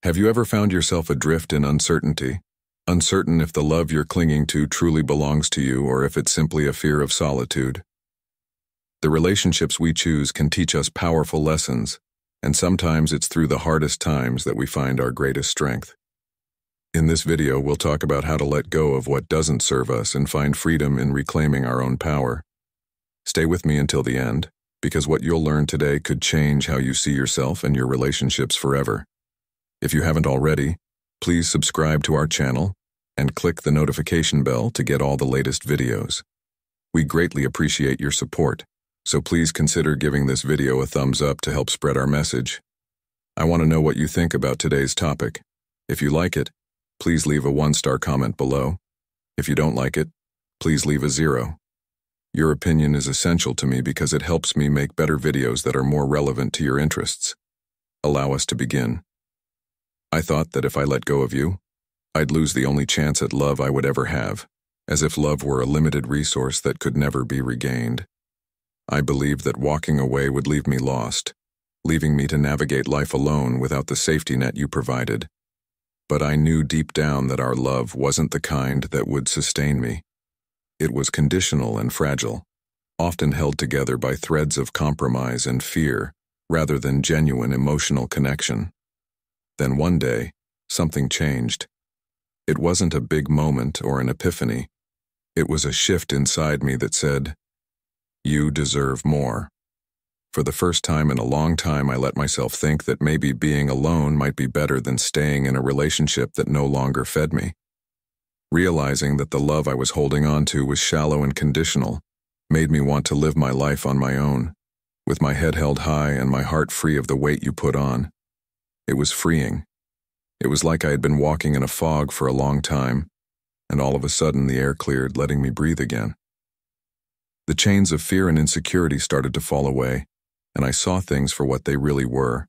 Have you ever found yourself adrift in uncertainty? Uncertain if the love you're clinging to truly belongs to you or if it's simply a fear of solitude. The relationships we choose can teach us powerful lessons, and sometimes it's through the hardest times that we find our greatest strength. In this video, we'll talk about how to let go of what doesn't serve us and find freedom in reclaiming our own power. Stay with me until the end, because what you'll learn today could change how you see yourself and your relationships forever. If you haven't already, please subscribe to our channel and click the notification bell to get all the latest videos. We greatly appreciate your support, so please consider giving this video a thumbs up to help spread our message. I want to know what you think about today's topic. If you like it, please leave a 1-star comment below. If you don't like it, please leave a 0. Your opinion is essential to me because it helps me make better videos that are more relevant to your interests. Allow us to begin. I thought that if I let go of you, I'd lose the only chance at love I would ever have, as if love were a limited resource that could never be regained. I believed that walking away would leave me lost, leaving me to navigate life alone without the safety net you provided. But I knew deep down that our love wasn't the kind that would sustain me. It was conditional and fragile, often held together by threads of compromise and fear, rather than genuine emotional connection. Then one day, something changed. It wasn't a big moment or an epiphany. It was a shift inside me that said, "You deserve more." For the first time in a long time, I let myself think that maybe being alone might be better than staying in a relationship that no longer fed me. Realizing that the love I was holding on to was shallow and conditional made me want to live my life on my own, with my head held high and my heart free of the weight you put on. It was freeing. It was like I had been walking in a fog for a long time, and all of a sudden the air cleared, letting me breathe again. The chains of fear and insecurity started to fall away, and I saw things for what they really were.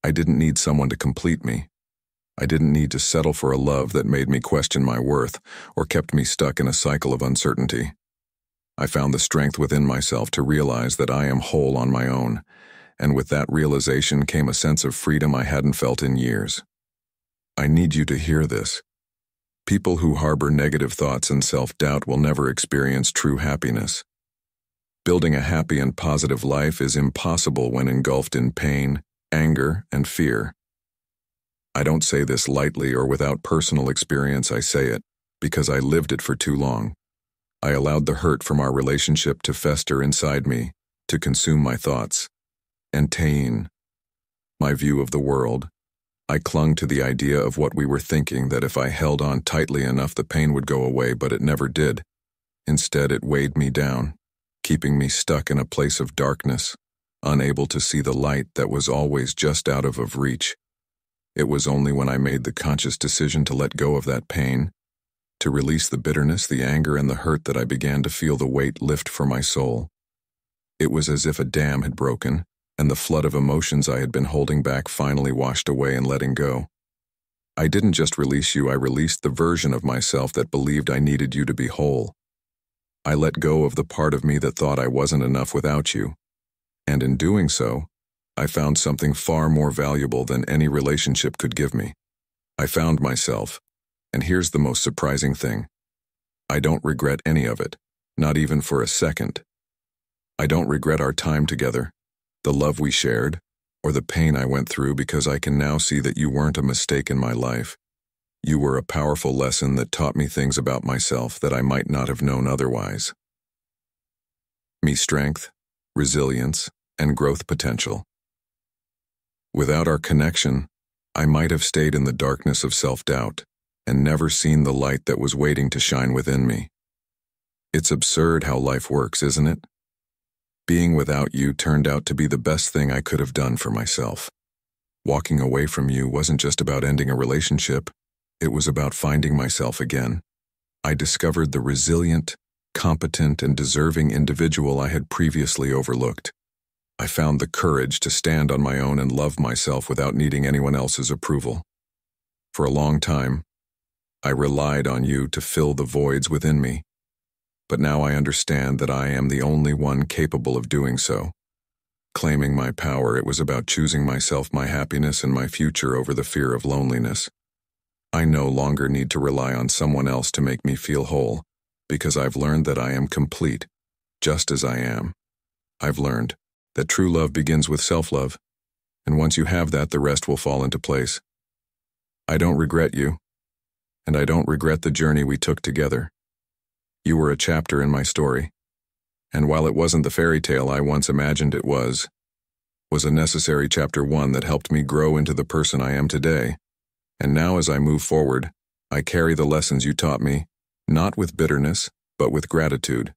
I didn't need someone to complete me. I didn't need to settle for a love that made me question my worth or kept me stuck in a cycle of uncertainty. I found the strength within myself to realize that I am whole on my own, and with that realization came a sense of freedom I hadn't felt in years. I need you to hear this. People who harbor negative thoughts and self-doubt will never experience true happiness. Building a happy and positive life is impossible when engulfed in pain, anger, and fear. I don't say this lightly or without personal experience. I say it because I lived it for too long. I allowed the hurt from our relationship to fester inside me, to consume my thoughts, and taint my view of the world. I clung to the idea of what we were thinking, that if I held on tightly enough the pain would go away, but it never did. Instead, it weighed me down, keeping me stuck in a place of darkness, unable to see the light that was always just out of reach. It was only when I made the conscious decision to let go of that pain, to release the bitterness, the anger, and the hurt, that I began to feel the weight lift from my soul. It was as if a dam had broken, and the flood of emotions I had been holding back finally washed away and letting go. I didn't just release you, I released the version of myself that believed I needed you to be whole. I let go of the part of me that thought I wasn't enough without you. And in doing so, I found something far more valuable than any relationship could give me. I found myself, and here's the most surprising thing. I don't regret any of it, not even for a second. I don't regret our time together, the love we shared, or the pain I went through, because I can now see that you weren't a mistake in my life. You were a powerful lesson that taught me things about myself that I might not have known otherwise. Me strength, resilience, and growth potential. Without our connection, I might have stayed in the darkness of self-doubt and never seen the light that was waiting to shine within me. It's absurd how life works, isn't it? Being without you turned out to be the best thing I could have done for myself. Walking away from you wasn't just about ending a relationship, it was about finding myself again. I discovered the resilient, competent, and deserving individual I had previously overlooked. I found the courage to stand on my own and love myself without needing anyone else's approval. For a long time, I relied on you to fill the voids within me. But now I understand that I am the only one capable of doing so. claiming my power. It was about choosing myself, my happiness, and my future over the fear of loneliness. I no longer need to rely on someone else to make me feel whole, because I've learned that I am complete, just as I am. I've learned that true love begins with self-love, and once you have that, the rest will fall into place. I don't regret you, and I don't regret the journey we took together. You were a chapter in my story, and while it wasn't the fairy tale I once imagined it was a necessary chapter one that helped me grow into the person I am today. And now as I move forward, I carry the lessons you taught me, not with bitterness, but with gratitude,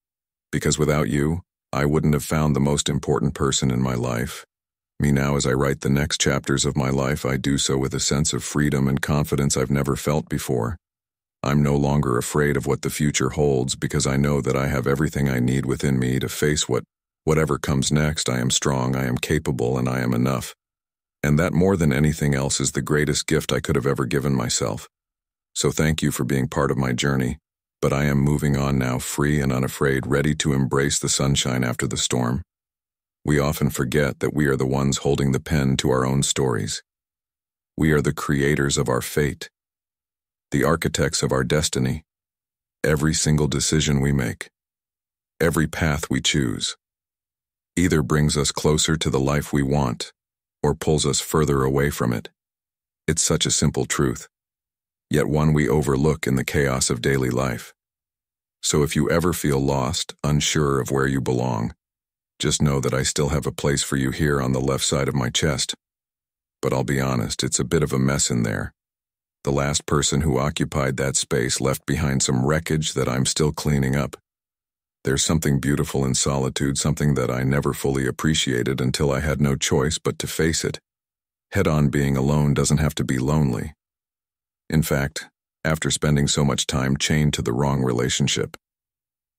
because without you, I wouldn't have found the most important person in my life. Me now, as I write the next chapters of my life, I do so with a sense of freedom and confidence I've never felt before. I'm no longer afraid of what the future holds because I know that I have everything I need within me to face whatever comes next. I am strong, I am capable, and I am enough. And that more than anything else is the greatest gift I could have ever given myself. So thank you for being part of my journey, but I am moving on now, free and unafraid, ready to embrace the sunshine after the storm. We often forget that we are the ones holding the pen to our own stories. We are the creators of our fate, the architects of our destiny. Every single decision we make, every path we choose, either brings us closer to the life we want or pulls us further away from it. It's such a simple truth, yet one we overlook in the chaos of daily life. So if you ever feel lost, unsure of where you belong, just know that I still have a place for you here on the left side of my chest. But I'll be honest, it's a bit of a mess in there. The last person who occupied that space left behind some wreckage that I'm still cleaning up. There's something beautiful in solitude, something that I never fully appreciated until I had no choice but to face it. Head-on, being alone doesn't have to be lonely. In fact, after spending so much time chained to the wrong relationship,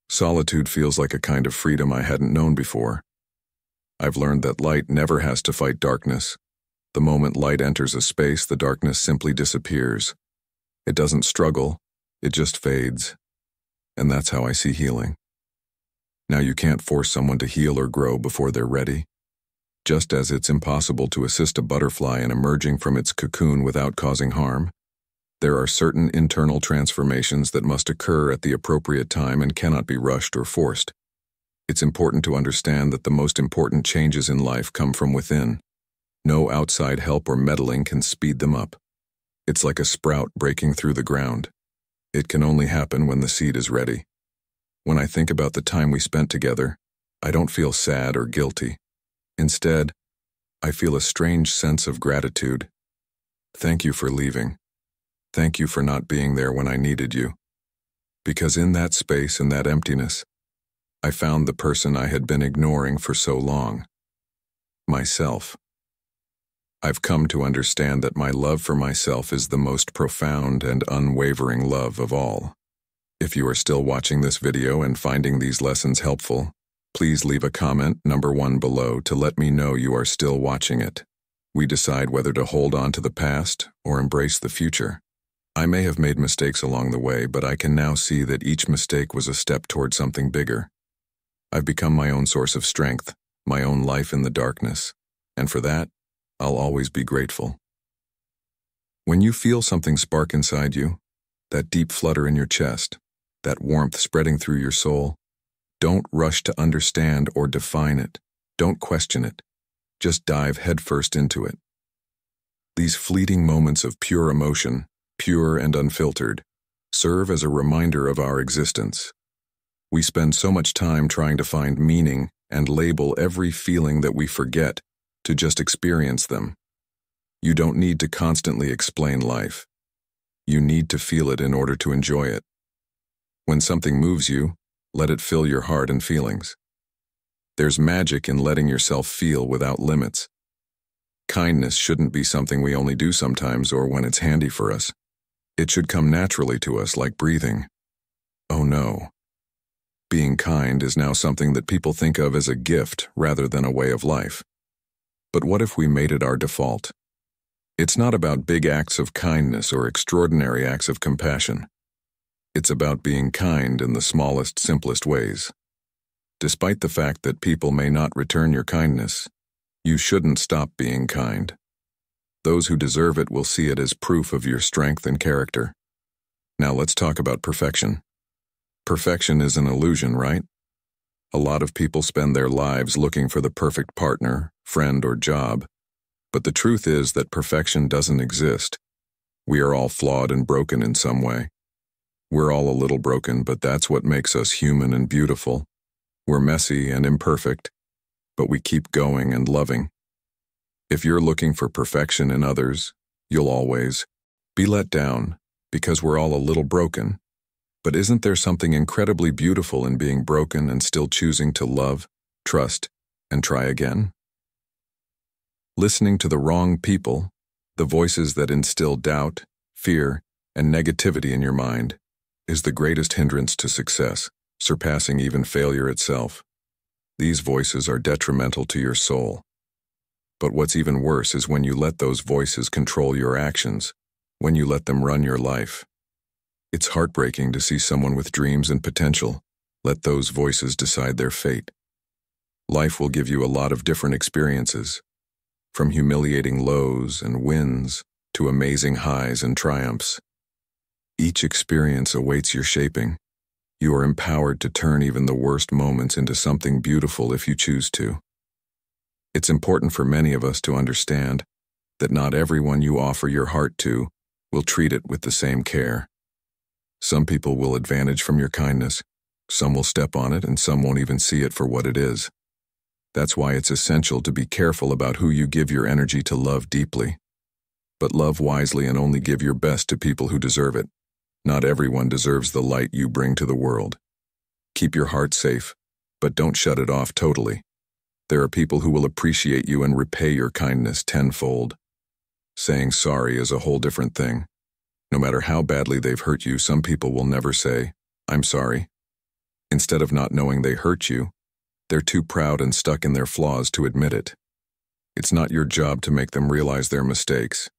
solitude feels like a kind of freedom I hadn't known before. I've learned that light never has to fight darkness. The moment light enters a space, the darkness simply disappears. It doesn't struggle, it just fades. And that's how I see healing. Now, you can't force someone to heal or grow before they're ready. Just as it's impossible to assist a butterfly in emerging from its cocoon without causing harm, there are certain internal transformations that must occur at the appropriate time and cannot be rushed or forced. It's important to understand that the most important changes in life come from within. No outside help or meddling can speed them up. It's like a sprout breaking through the ground. It can only happen when the seed is ready. When I think about the time we spent together, I don't feel sad or guilty. Instead, I feel a strange sense of gratitude. Thank you for leaving. Thank you for not being there when I needed you. Because in that space, in that emptiness, I found the person I had been ignoring for so long. Myself. I've come to understand that my love for myself is the most profound and unwavering love of all. If you are still watching this video and finding these lessons helpful, please leave a comment, number 1 below, to let me know you are still watching it. We decide whether to hold on to the past or embrace the future. I may have made mistakes along the way, but I can now see that each mistake was a step toward something bigger. I've become my own source of strength, my own life in the darkness, and for that, I'll always be grateful. When you feel something spark inside you, that deep flutter in your chest, that warmth spreading through your soul, don't rush to understand or define it. Don't question it. Just dive headfirst into it. These fleeting moments of pure emotion, pure and unfiltered, serve as a reminder of our existence. We spend so much time trying to find meaning and label every feeling that we forget to just experience them. You don't need to constantly explain life. You need to feel it in order to enjoy it. When something moves you, let it fill your heart and feelings. There's magic in letting yourself feel without limits. Kindness shouldn't be something we only do sometimes or when it's handy for us. It should come naturally to us, like breathing. Oh no. Being kind is now something that people think of as a gift rather than a way of life. But what if we made it our default? It's not about big acts of kindness or extraordinary acts of compassion. It's about being kind in the smallest, simplest ways. Despite the fact that people may not return your kindness, You shouldn't stop being kind. Those who deserve it will see it as proof of your strength and character. Now let's talk about perfection. Perfection is an illusion, right? A lot of people spend their lives looking for the perfect partner, friend, or job. But the truth is that perfection doesn't exist. We are all flawed and broken in some way. We're all a little broken, but that's what makes us human and beautiful. We're messy and imperfect, but we keep going and loving. If you're looking for perfection in others, you'll always be let down because we're all a little broken. But isn't there something incredibly beautiful in being broken and still choosing to love, trust, and try again? Listening to the wrong people, the voices that instill doubt, fear, and negativity in your mind, is the greatest hindrance to success, surpassing even failure itself. These voices are detrimental to your soul. But what's even worse is when you let those voices control your actions, when you let them run your life. It's heartbreaking to see someone with dreams and potential let those voices decide their fate. Life will give you a lot of different experiences, from humiliating lows and wins to amazing highs and triumphs. Each experience awaits your shaping. You are empowered to turn even the worst moments into something beautiful if you choose to. It's important for many of us to understand that not everyone you offer your heart to will treat it with the same care. Some people will advantage from your kindness, some will step on it, and some won't even see it for what it is. That's why it's essential to be careful about who you give your energy to love deeply. But love wisely and only give your best to people who deserve it. Not everyone deserves the light you bring to the world. Keep your heart safe, but don't shut it off totally. There are people who will appreciate you and repay your kindness tenfold. Saying sorry is a whole different thing. No matter how badly they've hurt you, some people will never say, "I'm sorry." Instead of not knowing they hurt you, they're too proud and stuck in their flaws to admit it. It's not your job to make them realize their mistakes.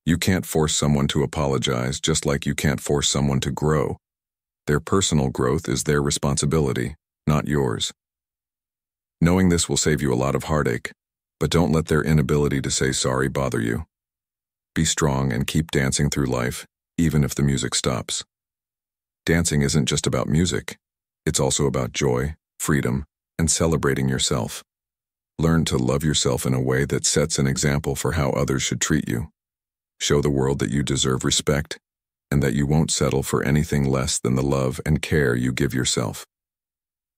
You can't force someone to apologize, just like you can't force someone to grow. Their personal growth is their responsibility, not yours. Knowing this will save you a lot of heartache, but don't let their inability to say sorry bother you. Be strong and keep dancing through life, even if the music stops. Dancing isn't just about music. It's also about joy, freedom, and celebrating yourself. Learn to love yourself in a way that sets an example for how others should treat you. Show the world that you deserve respect and that you won't settle for anything less than the love and care you give yourself.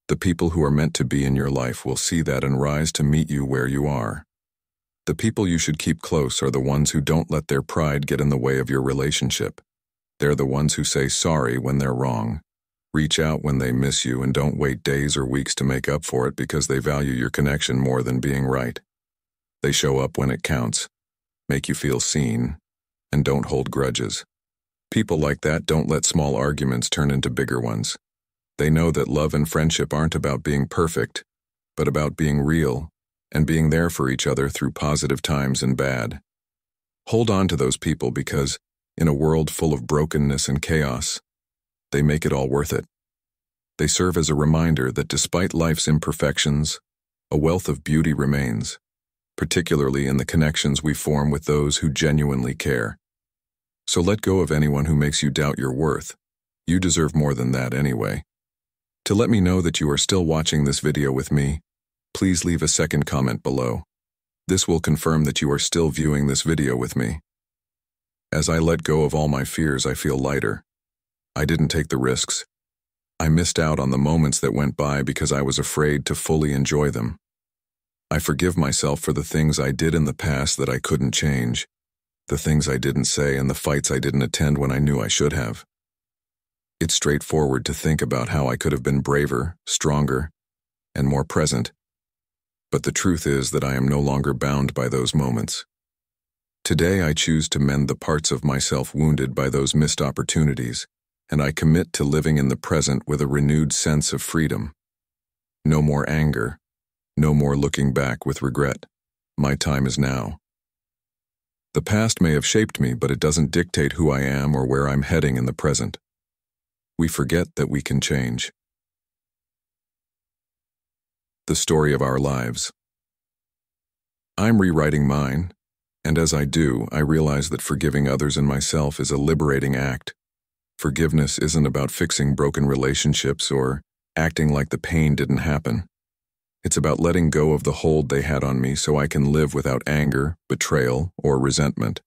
The people who are meant to be in your life will see that and rise to meet you where you are. The people you should keep close are the ones who don't let their pride get in the way of your relationship. They're the ones who say sorry when they're wrong, reach out when they miss you, and don't wait days or weeks to make up for it because they value your connection more than being right. They show up when it counts, make you feel seen, and don't hold grudges. People like that don't let small arguments turn into bigger ones. They know that love and friendship aren't about being perfect, but about being real and being there for each other through positive times and bad. Hold on to those people because, in a world full of brokenness and chaos, they make it all worth it. They serve as a reminder that despite life's imperfections, a wealth of beauty remains, particularly in the connections we form with those who genuinely care. So let go of anyone who makes you doubt your worth. You deserve more than that anyway. To let me know that you are still watching this video with me, please leave a second comment below. This will confirm that you are still viewing this video with me. As I let go of all my fears, I feel lighter. I didn't take the risks. I missed out on the moments that went by because I was afraid to fully enjoy them. I forgive myself for the things I did in the past that I couldn't change, the things I didn't say, and the fights I didn't attend when I knew I should have. It's straightforward to think about how I could have been braver, stronger, and more present. But the truth is that I am no longer bound by those moments. Today I choose to mend the parts of myself wounded by those missed opportunities, and I commit to living in the present with a renewed sense of freedom. No more anger, no more looking back with regret. My time is now. The past may have shaped me, but it doesn't dictate who I am or where I'm heading in the present. We forget that we can change. The story of our lives. I'm rewriting mine, and as I do, I realize that forgiving others and myself is a liberating act. Forgiveness isn't about fixing broken relationships or acting like the pain didn't happen. It's about letting go of the hold they had on me so I can live without anger, betrayal, or resentment.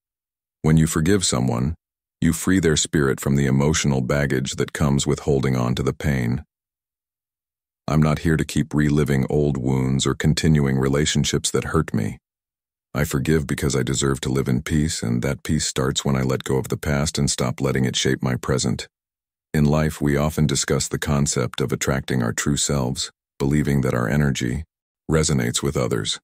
When you forgive someone, you free their spirit from the emotional baggage that comes with holding on to the pain. I'm not here to keep reliving old wounds or continuing relationships that hurt me. I forgive because I deserve to live in peace, and that peace starts when I let go of the past and stop letting it shape my present. In life, we often discuss the concept of attracting our true selves, believing that our energy resonates with others.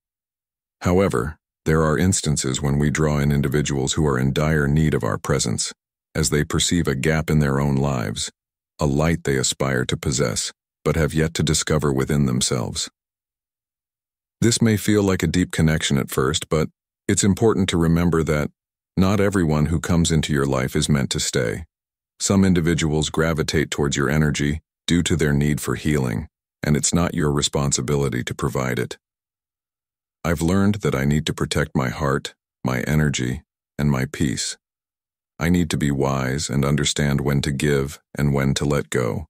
However, there are instances when we draw in individuals who are in dire need of our presence, as they perceive a gap in their own lives, a light they aspire to possess, but have yet to discover within themselves. This may feel like a deep connection at first, but it's important to remember that not everyone who comes into your life is meant to stay. Some individuals gravitate towards your energy due to their need for healing, and it's not your responsibility to provide it. I've learned that I need to protect my heart, my energy, and my peace. I need to be wise and understand when to give and when to let go.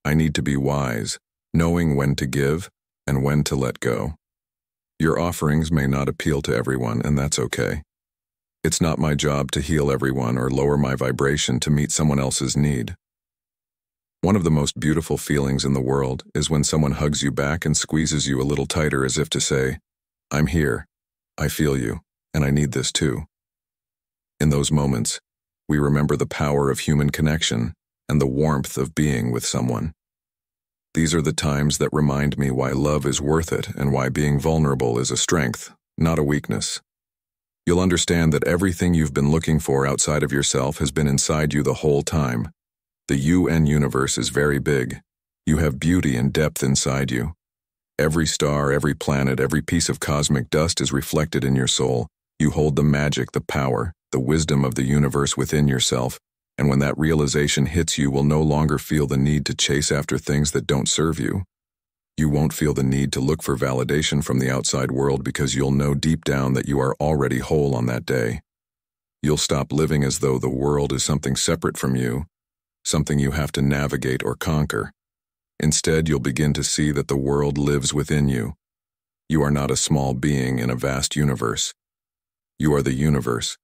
I need to be wise, knowing when to give and when to let go. Your offerings may not appeal to everyone, and that's okay. It's not my job to heal everyone or lower my vibration to meet someone else's need. One of the most beautiful feelings in the world is when someone hugs you back and squeezes you a little tighter as if to say, "I'm here, I feel you, and I need this too." In those moments, we remember the power of human connection and the warmth of being with someone. These are the times that remind me why love is worth it and why being vulnerable is a strength, not a weakness. You'll understand that everything you've been looking for outside of yourself has been inside you the whole time. The UN universe is very big. You have beauty and depth inside you. Every star, every planet, every piece of cosmic dust is reflected in your soul. You hold the magic, the power, the wisdom of the universe within yourself, and when that realization hits, you will no longer feel the need to chase after things that don't serve you. You won't feel the need to look for validation from the outside world because you'll know deep down that you are already whole on that day. You'll stop living as though the world is something separate from you, something you have to navigate or conquer. Instead, you'll begin to see that the world lives within you. You are not a small being in a vast universe. You are the universe.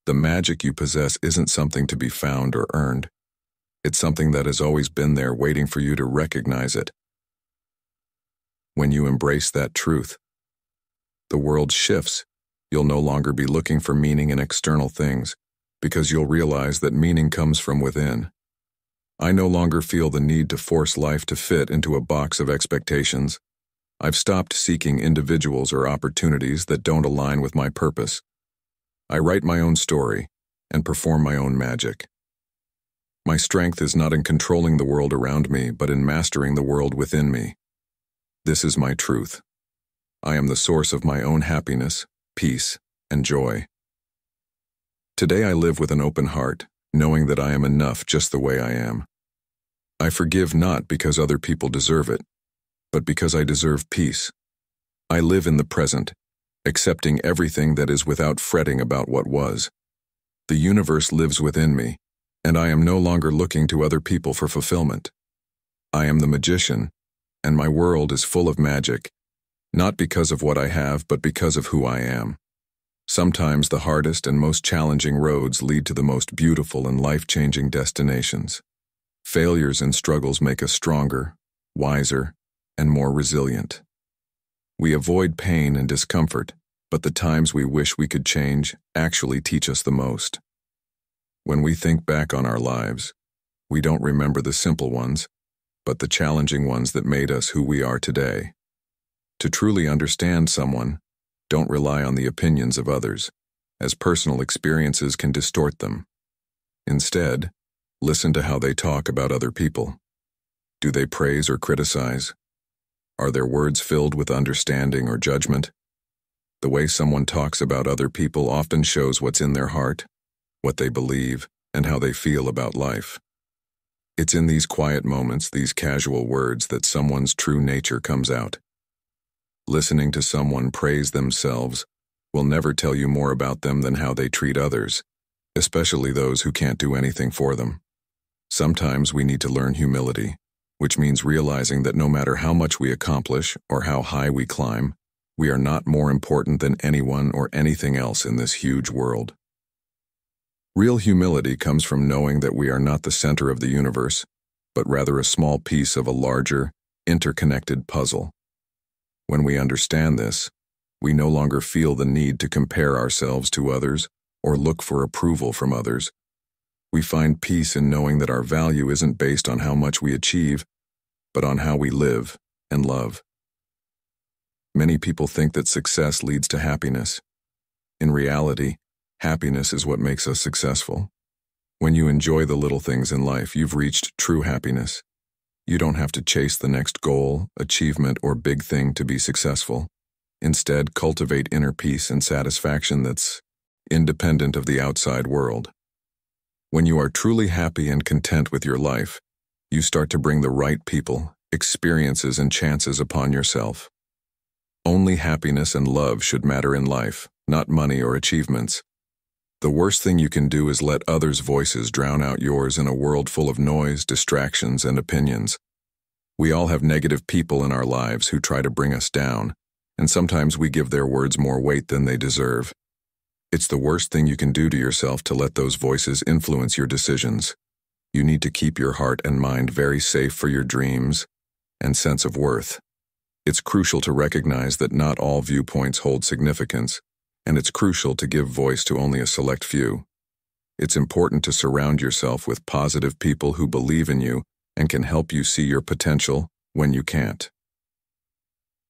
The magic you possess isn't something to be found or earned. It's something that has always been there waiting for you to recognize it. When you embrace that truth, the world shifts. You'll no longer be looking for meaning in external things, because you'll realize that meaning comes from within. I no longer feel the need to force life to fit into a box of expectations. I've stopped seeking individuals or opportunities that don't align with my purpose. I write my own story and perform my own magic. My strength is not in controlling the world around me, but in mastering the world within me. This is my truth. I am the source of my own happiness, peace, and joy. Today I live with an open heart, knowing that I am enough just the way I am. I forgive not because other people deserve it, but because I deserve peace. I live in the present, accepting everything that is without fretting about what was. The universe lives within me, and I am no longer looking to other people for fulfillment. I am the magician, and my world is full of magic, not because of what I have, but because of who I am. Sometimes the hardest and most challenging roads lead to the most beautiful and life-changing destinations. Failures and struggles make us stronger, wiser, and more resilient. We avoid pain and discomfort, but the times we wish we could change actually teach us the most. When we think back on our lives, we don't remember the simple ones, but the challenging ones that made us who we are today. To truly understand someone, don't rely on the opinions of others, as personal experiences can distort them. Instead, listen to how they talk about other people. Do they praise or criticize? Are their words filled with understanding or judgment? The way someone talks about other people often shows what's in their heart, what they believe, and how they feel about life. It's in these quiet moments, these casual words, that someone's true nature comes out. Listening to someone praise themselves will never tell you more about them than how they treat others, especially those who can't do anything for them. Sometimes we need to learn humility, which means realizing that no matter how much we accomplish or how high we climb, we are not more important than anyone or anything else in this huge world. Real humility comes from knowing that we are not the center of the universe, but rather a small piece of a larger, interconnected puzzle. When we understand this, we no longer feel the need to compare ourselves to others or look for approval from others. We find peace in knowing that our value isn't based on how much we achieve, but on how we live and love. Many people think that success leads to happiness. In reality, happiness is what makes us successful. When you enjoy the little things in life, you've reached true happiness. You don't have to chase the next goal, achievement, or big thing to be successful. Instead, cultivate inner peace and satisfaction that's independent of the outside world. When you are truly happy and content with your life, you start to bring the right people, experiences, and chances upon yourself. Only happiness and love should matter in life, not money or achievements. The worst thing you can do is let others' voices drown out yours in a world full of noise, distractions, and opinions. We all have negative people in our lives who try to bring us down, and sometimes we give their words more weight than they deserve. It's the worst thing you can do to yourself to let those voices influence your decisions. You need to keep your heart and mind very safe for your dreams and sense of worth. It's crucial to recognize that not all viewpoints hold significance, and it's crucial to give voice to only a select few. It's important to surround yourself with positive people who believe in you and can help you see your potential when you can't.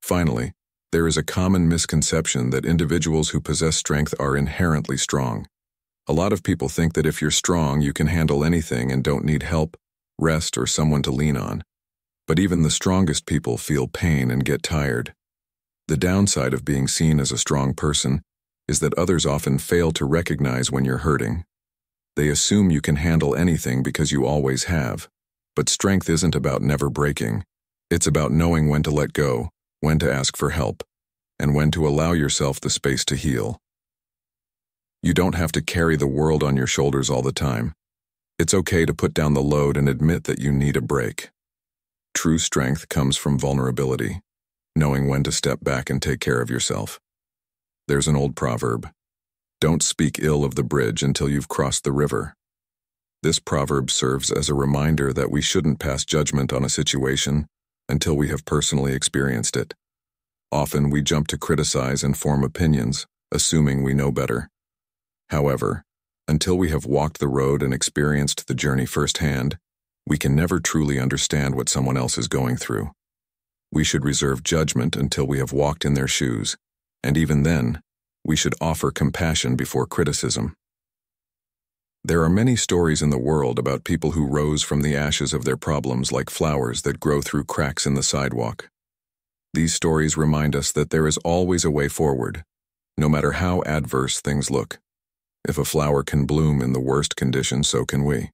Finally, there is a common misconception that individuals who possess strength are inherently strong. A lot of people think that if you're strong, you can handle anything and don't need help, rest, or someone to lean on. But even the strongest people feel pain and get tired. The downside of being seen as a strong person is that others often fail to recognize when you're hurting. They assume you can handle anything because you always have. But strength isn't about never breaking. It's about knowing when to let go, when to ask for help, and when to allow yourself the space to heal. You don't have to carry the world on your shoulders all the time. It's okay to put down the load and admit that you need a break. True strength comes from vulnerability, knowing when to step back and take care of yourself. There's an old proverb, "Don't speak ill of the bridge until you've crossed the river." This proverb serves as a reminder that we shouldn't pass judgment on a situation until we have personally experienced it. Often we jump to criticize and form opinions, assuming we know better. However, until we have walked the road and experienced the journey firsthand, we can never truly understand what someone else is going through. We should reserve judgment until we have walked in their shoes, and even then, we should offer compassion before criticism. There are many stories in the world about people who rose from the ashes of their problems like flowers that grow through cracks in the sidewalk. These stories remind us that there is always a way forward, no matter how adverse things look. If a flower can bloom in the worst conditions, so can we.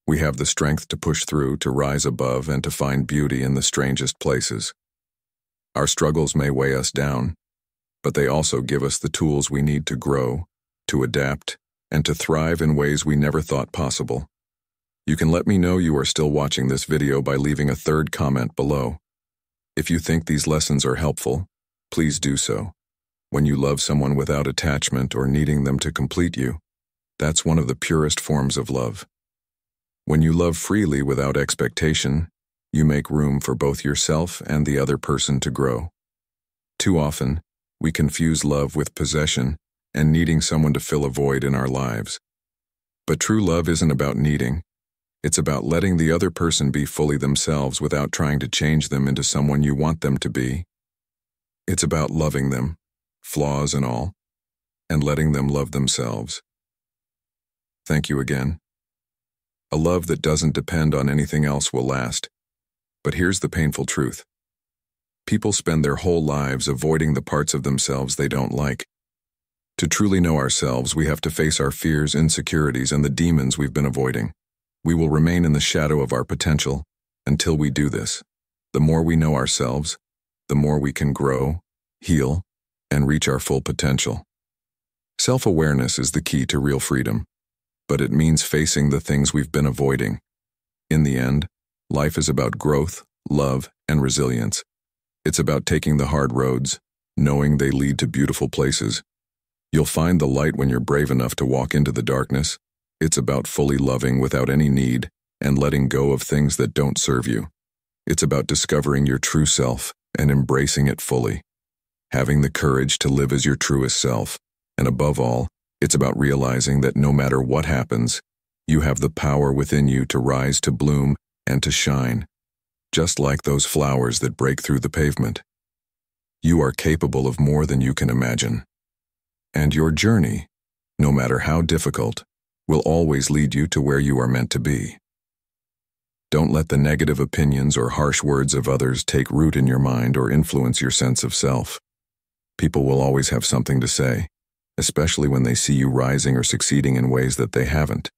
We have the strength to push through, to rise above, and to find beauty in the strangest places. Our struggles may weigh us down, but they also give us the tools we need to grow, to adapt, and to thrive in ways we never thought possible. You can let me know you are still watching this video by leaving a third comment below. If you think these lessons are helpful, please do so. When you love someone without attachment or needing them to complete you, that's one of the purest forms of love. When you love freely without expectation, you make room for both yourself and the other person to grow. Too often, we confuse love with possession and needing someone to fill a void in our lives. But true love isn't about needing. It's about letting the other person be fully themselves without trying to change them into someone you want them to be. It's about loving them, flaws and all, and letting them love themselves. Thank you again. A love that doesn't depend on anything else will last. But here's the painful truth. People spend their whole lives avoiding the parts of themselves they don't like. To truly know ourselves, we have to face our fears, insecurities, and the demons we've been avoiding. We will remain in the shadow of our potential until we do this. The more we know ourselves, the more we can grow, heal, and reach our full potential. Self-awareness is the key to real freedom, but it means facing the things we've been avoiding. In the end, life is about growth, love, and resilience. It's about taking the hard roads, knowing they lead to beautiful places. You'll find the light when you're brave enough to walk into the darkness. It's about fully loving without any need and letting go of things that don't serve you. It's about discovering your true self and embracing it fully. Having the courage to live as your truest self. And above all, it's about realizing that no matter what happens, you have the power within you to rise, to bloom, and to shine. Just like those flowers that break through the pavement. You are capable of more than you can imagine. And your journey, no matter how difficult, will always lead you to where you are meant to be. Don't let the negative opinions or harsh words of others take root in your mind or influence your sense of self. People will always have something to say, especially when they see you rising or succeeding in ways that they haven't.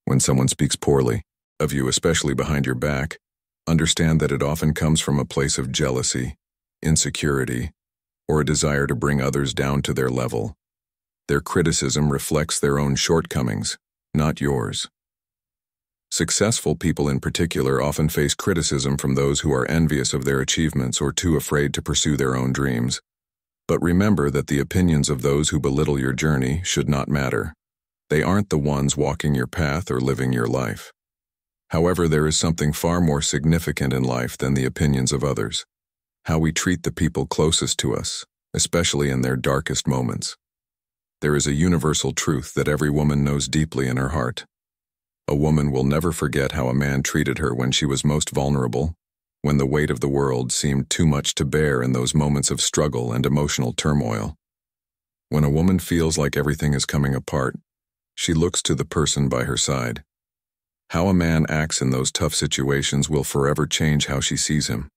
When someone speaks poorly of you, especially behind your back, understand that it often comes from a place of jealousy, insecurity, or a desire to bring others down to their level. Their criticism reflects their own shortcomings, not yours. Successful people in particular often face criticism from those who are envious of their achievements or too afraid to pursue their own dreams. But remember that the opinions of those who belittle your journey should not matter. They aren't the ones walking your path or living your life. However, there is something far more significant in life than the opinions of others. How we treat the people closest to us, especially in their darkest moments. There is a universal truth that every woman knows deeply in her heart. A woman will never forget how a man treated her when she was most vulnerable, when the weight of the world seemed too much to bear in those moments of struggle and emotional turmoil. When a woman feels like everything is coming apart, she looks to the person by her side. How a man acts in those tough situations will forever change how she sees him.